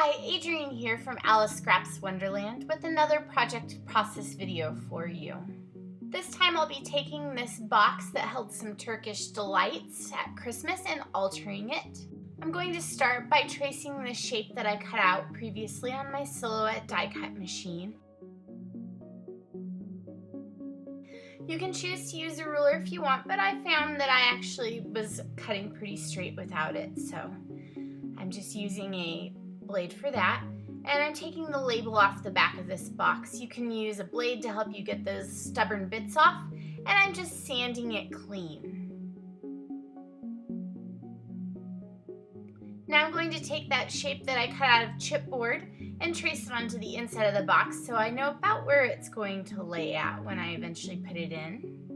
Hi, Adrienne here from Alice Scraps Wonderland with another project process video for you. This time I'll be taking this box that held some Turkish delights at Christmas and altering it. I'm going to start by tracing the shape that I cut out previously on my silhouette die cut machine. You can choose to use a ruler if you want, but I found that I actually was cutting pretty straight without it, so I'm just using a blade for that. And I'm taking the label off the back of this box. You can use a blade to help you get those stubborn bits off, and I'm just sanding it clean. Now I'm going to take that shape that I cut out of chipboard and trace it onto the inside of the box so I know about where it's going to lay out when I eventually put it in.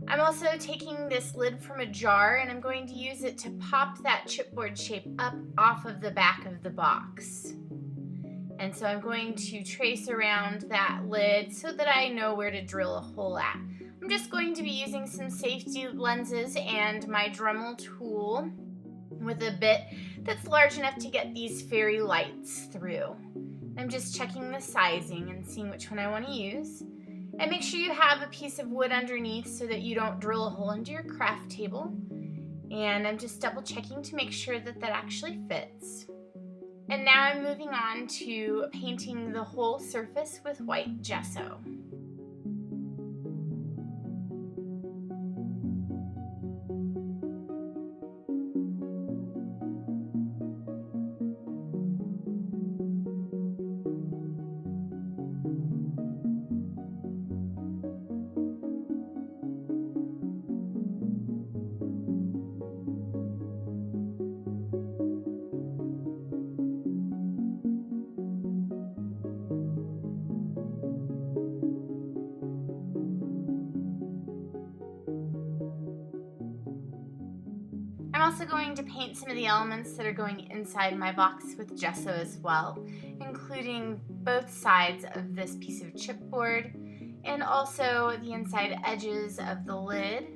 I'm also taking this lid from a jar and I'm going to use it to pop that chipboard shape up off of the back of the box. And so I'm going to trace around that lid so that I know where to drill a hole at. I'm just going to be using some safety lenses and my Dremel tool with a bit that's large enough to get these fairy lights through. I'm just checking the sizing and seeing which one I want to use. And make sure you have a piece of wood underneath so that you don't drill a hole into your craft table. And I'm just double checking to make sure that that actually fits. And now I'm moving on to painting the whole surface with white gesso. I'm also going to paint some of the elements that are going inside my box with gesso as well, including both sides of this piece of chipboard and also the inside edges of the lid.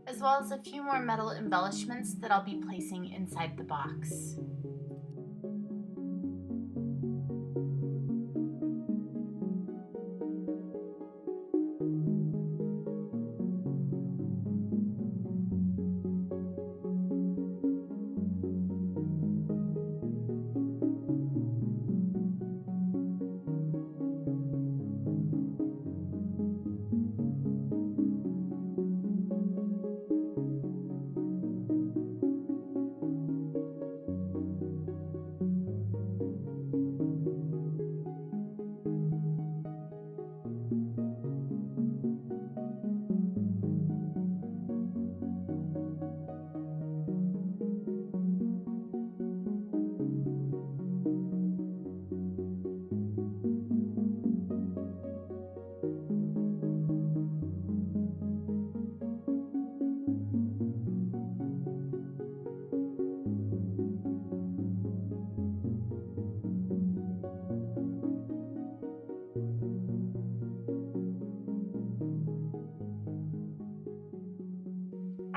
As well as a few more metal embellishments that I'll be placing inside the box.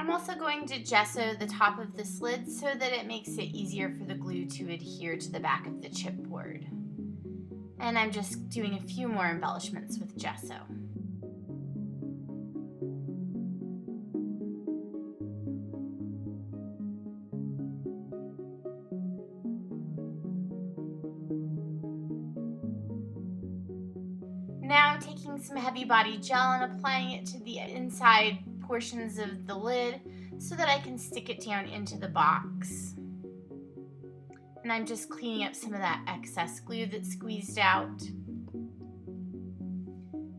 I'm also going to gesso the top of this lid so that it makes it easier for the glue to adhere to the back of the chipboard. And I'm just doing a few more embellishments with gesso. Now I'm taking some heavy body gel and applying it to the inside portions of the lid so that I can stick it down into the box. And I'm just cleaning up some of that excess glue that squeezed out.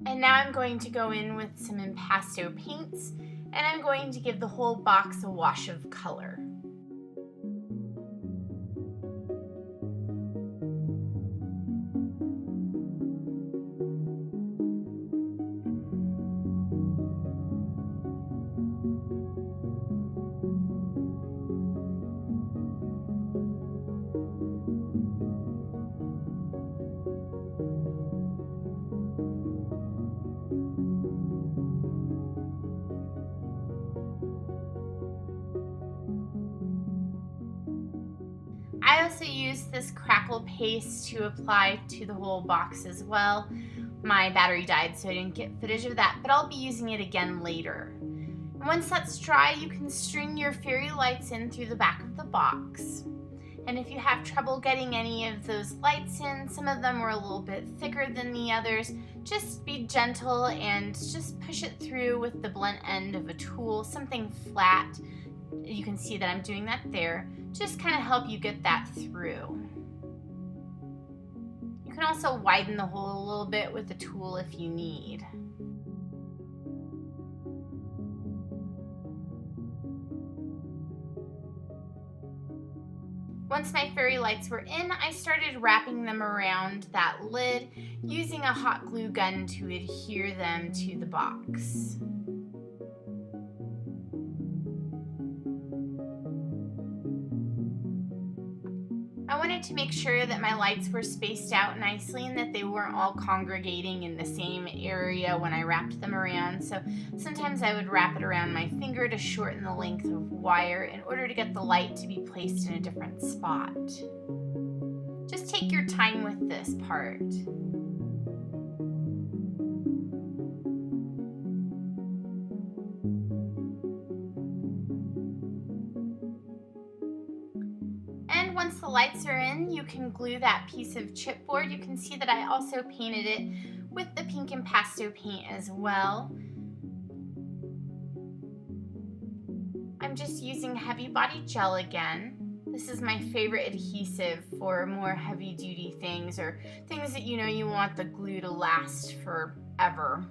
And now I'm going to go in with some impasto paints and I'm going to give the whole box a wash of color. I also use this crackle paste to apply to the whole box as well. My battery died, so I didn't get footage of that, but I'll be using it again later. And once that's dry, you can string your fairy lights in through the back of the box. And if you have trouble getting any of those lights in, some of them were a little bit thicker than the others, just be gentle and just push it through with the blunt end of a tool, something flat. You can see that I'm doing that there. Just kind of help you get that through. You can also widen the hole a little bit with the tool if you need. Once my fairy lights were in, I started wrapping them around that lid using a hot glue gun to adhere them to the box. I wanted to make sure that my lights were spaced out nicely and that they weren't all congregating in the same area when I wrapped them around. So sometimes I would wrap it around my finger to shorten the length of wire in order to get the light to be placed in a different spot. Just take your time with this part. And once the lights are in, you can glue that piece of chipboard. You can see that I also painted it with the pink impasto paint as well. I'm just using heavy body gel again. This is my favorite adhesive for more heavy duty things or things that you know you want the glue to last forever.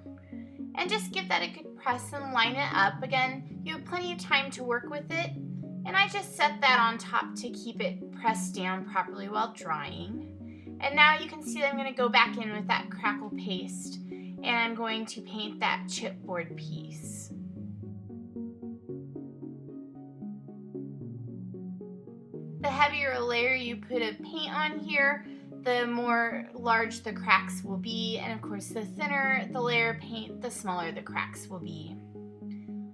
And just give that a good press and line it up. Again, you have plenty of time to work with it. And I just set that on top to keep it pressed down properly while drying. And now you can see that I'm going to go back in with that crackle paste and I'm going to paint that chipboard piece. The heavier a layer you put of paint on here, the more large the cracks will be, and of course the thinner the layer of paint, the smaller the cracks will be.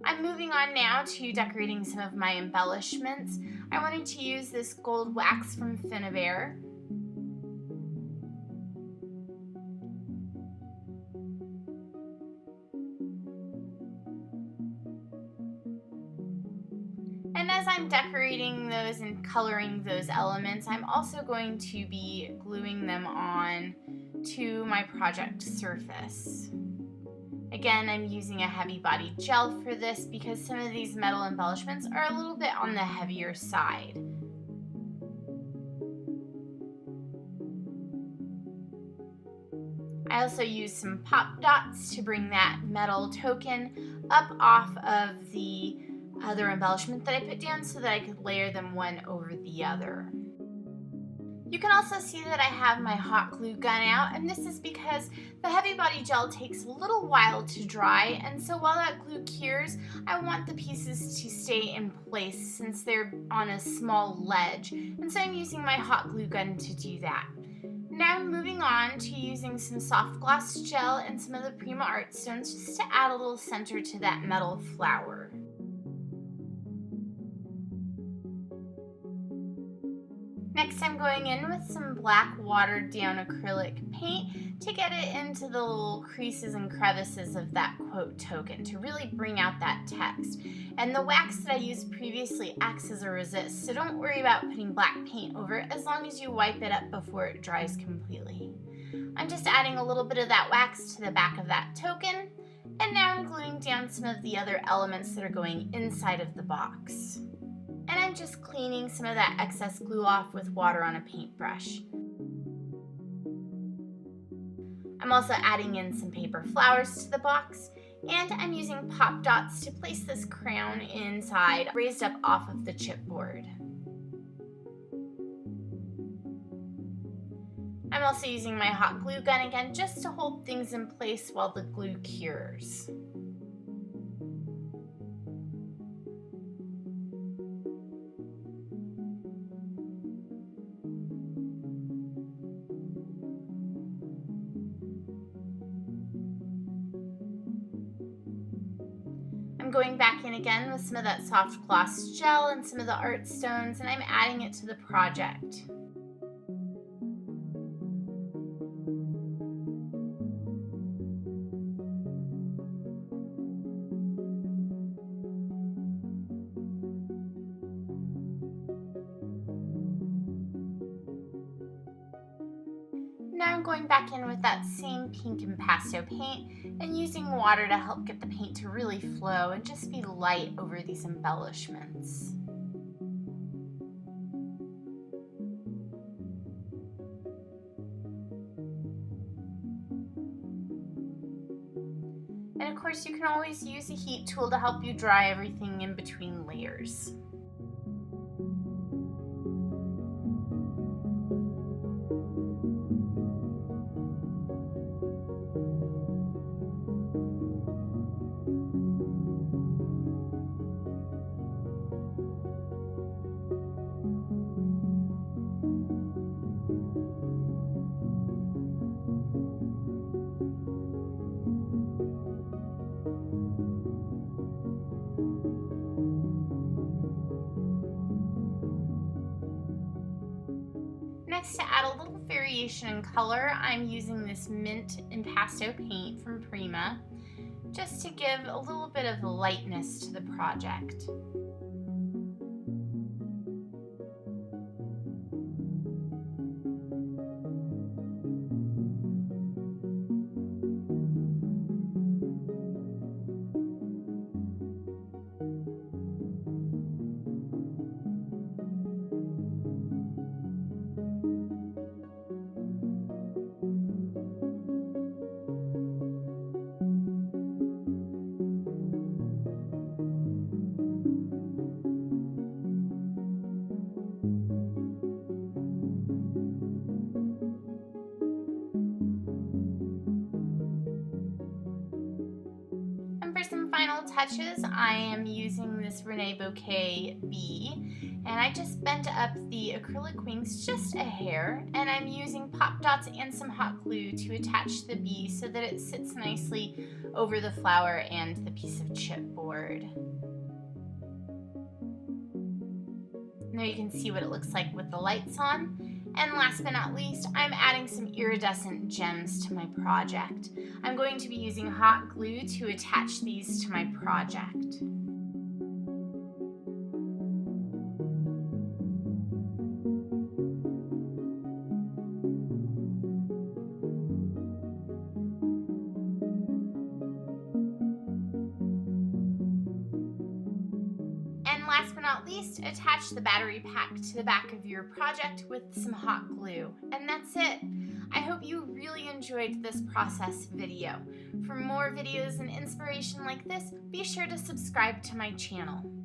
I'm moving on now to decorating some of my embellishments. I wanted to use this gold wax from Finnabair. And as I'm decorating those and coloring those elements, I'm also going to be gluing them on to my project surface. Again, I'm using a heavy body gel for this because some of these metal embellishments are a little bit on the heavier side. I also used some pop dots to bring that metal token up off of the other embellishment that I put down so that I could layer them one over the other. You can also see that I have my hot glue gun out, and this is because the heavy body gel takes a little while to dry, and so while that glue cures, I want the pieces to stay in place since they're on a small ledge, and so I'm using my hot glue gun to do that. Now I'm moving on to using some soft gloss gel and some of the Prima Art Stones just to add a little center to that metal flower. Next, I'm going in with some black watered down acrylic paint to get it into the little creases and crevices of that quote token to really bring out that text. And the wax that I used previously acts as a resist, so don't worry about putting black paint over it as long as you wipe it up before it dries completely. I'm just adding a little bit of that wax to the back of that token, and now I'm gluing down some of the other elements that are going inside of the box. And I'm just cleaning some of that excess glue off with water on a paintbrush. I'm also adding in some paper flowers to the box, and I'm using pop dots to place this crown inside, raised up off of the chipboard. I'm also using my hot glue gun again just to hold things in place while the glue cures. I'm I'm going back in again with some of that soft gloss gel and some of the art stones, and I'm adding it to the project. Now I'm going back in with that same pink impasto paint and using water to help get the paint to really flow and just be light over these embellishments. And of course, you can always use a heat tool to help you dry everything in between layers. Next, to add a little variation in color, I'm using this mint impasto paint from Prima, just to give a little bit of lightness to the project. And for some final touches, I am using this Reneabouquets bee, and I just bent up the acrylic wings just a hair, and I'm using pop dots and some hot glue to attach the bee so that it sits nicely over the flower and the piece of chipboard. Now you can see what it looks like with the lights on. And last but not least, I'm adding some iridescent gems to my project. I'm going to be using hot glue to attach these to my project. And last but not least, attach the battery pack to the back of your project with some hot glue. And that's it. I hope you really enjoyed this process video. For more videos and inspiration like this, be sure to subscribe to my channel.